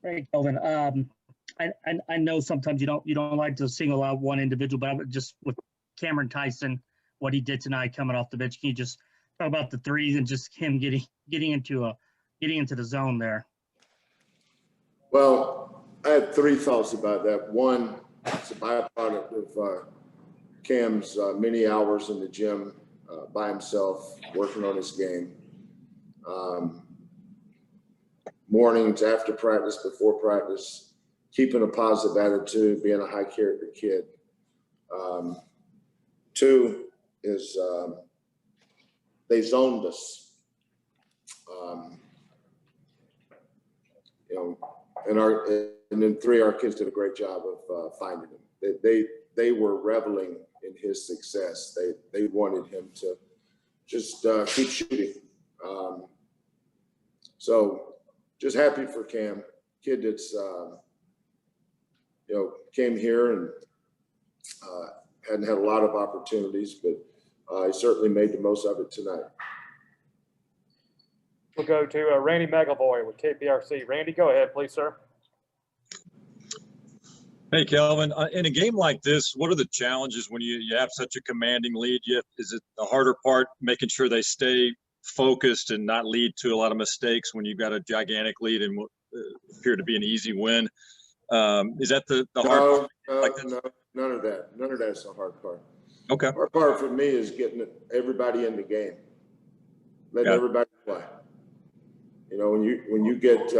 Right, Kelvin. I know sometimes you don't like to single out one individual, but I'm just with Cameron Tyson, what he did tonight coming off the bench. Can you just talk about the threes and just him getting into the zone there? Well, I had three thoughts about that. One, it's a byproduct of Cam's many hours in the gym by himself, working on his game. Mornings, after practice, before practice, keeping a positive attitude, being a high character kid. Two is they zoned us. And then three, our kids did a great job of finding him. They were reveling in his success. They wanted him to just keep shooting. So just happy for Cam, kid that's came here and hadn't had a lot of opportunities, but he certainly made the most of it tonight. We'll go to Randy McAvoy with KPRC. Randy, go ahead, please, sir. Hey, Kelvin. In a game like this, what are the challenges when you have such a commanding lead? Is it the harder part making sure they stay focused and not lead to a lot of mistakes when you've got a gigantic lead and what appear to be an easy win? Is that the hard part? No, none of that. None of that's the hard part. Okay. The hard part for me is getting everybody in the game, letting everybody play. When you get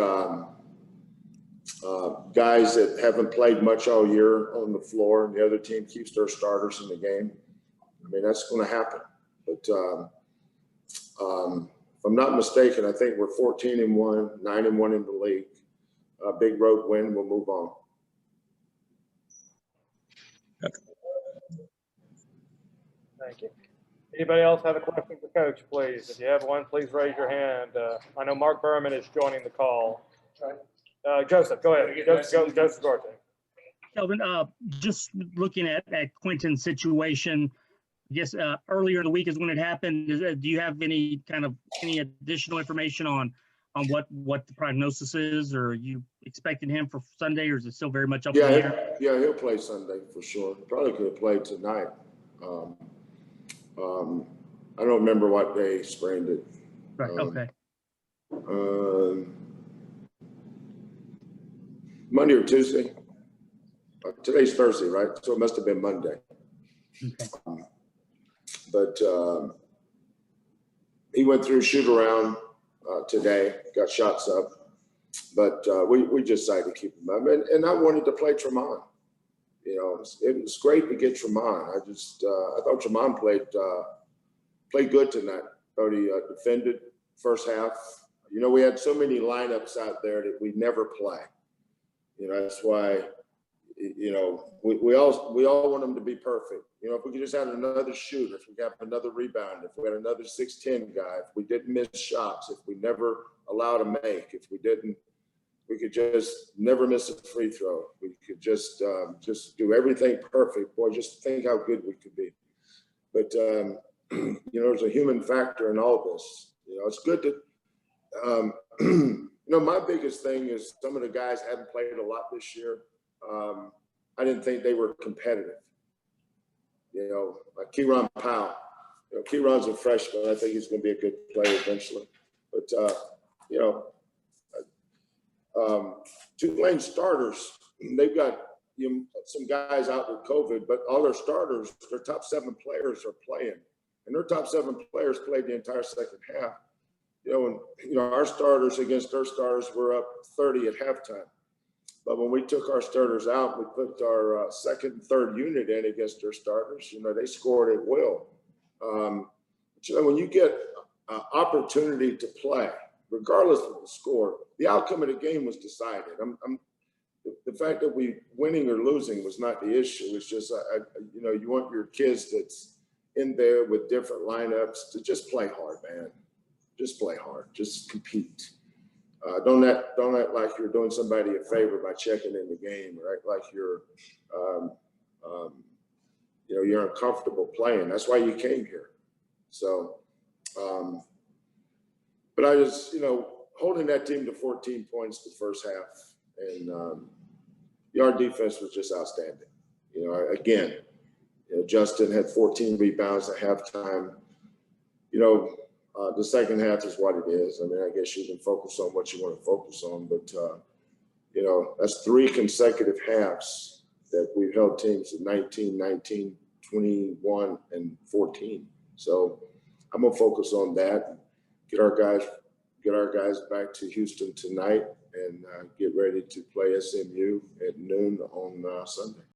guys that haven't played much all year on the floor and the other team keeps their starters in the game, I mean, that's going to happen. But if I'm not mistaken, I think we're 14-1, 9-1 in the league. A big road win, we'll move on. Thank you. Anybody else have a question for Coach, please? If you have one, please raise your hand. I know Mark Berman is joining the call. Joseph, go ahead. Joseph Duarte. Kelvin, just looking at Quentin's situation, I guess earlier in the week is when it happened. Do you have any additional information on what the prognosis is, or are you expecting him for Sunday, or is it still very much up in the air? Yeah, he'll play Sunday for sure. Probably could have played tonight. I don't remember what day he sprained it. Right. Okay. Monday or Tuesday. Today's Thursday, right? So it must have been Monday. Okay. But he went through shoot around today, got shots up, but we just decided to keep him up. And I wanted to play Tremont. It was great to get Tremont. I thought Tremont played good tonight. Thought he defended first half. We had so many lineups out there that we never play. That's why, we all want them to be perfect. If we could just have another shooter, if we got another rebound, if we had another 6'10" guy, if we didn't miss shots, if we never allowed a make, if we could just never miss a free throw. We could just do everything perfect. Boy, just think how good we could be. But, there's a human factor in all this. It's good to, my biggest thing is some of the guys haven't played a lot this year. I didn't think they were competitive. Like Kieran Powell. Kieran's a freshman. I think he's going to be a good player eventually. But, Tulane starters, they've got some guys out with COVID, but all their starters, their top 7 players are playing. And their top 7 players played the entire second half. Our starters against their starters were up 30 at halftime. But when we took our starters out, we put our second and third unit in against their starters. They scored at will. When you get an opportunity to play, regardless of the score, the outcome of the game was decided. The fact that we winning or losing was not the issue. It's just, you want your kids that's in there with different lineups to just play hard, man. Just play hard. Just compete. Don't act like you're doing somebody a favor by checking in the game, right? Like you're uncomfortable playing. That's why you came here. So, but I just, holding that team to 14 points the first half, And our defense was just outstanding. You know, again, Justin had 14 rebounds at halftime. You know, the second half is what it is. I mean, I guess you can focus on what you want to focus on, but, you know, that's 3 consecutive halves that we've held teams at 19, 19, 21, and 14. So I'm going to focus on that, get our guys back to Houston tonight, and get ready to play SMU at noon on Sunday.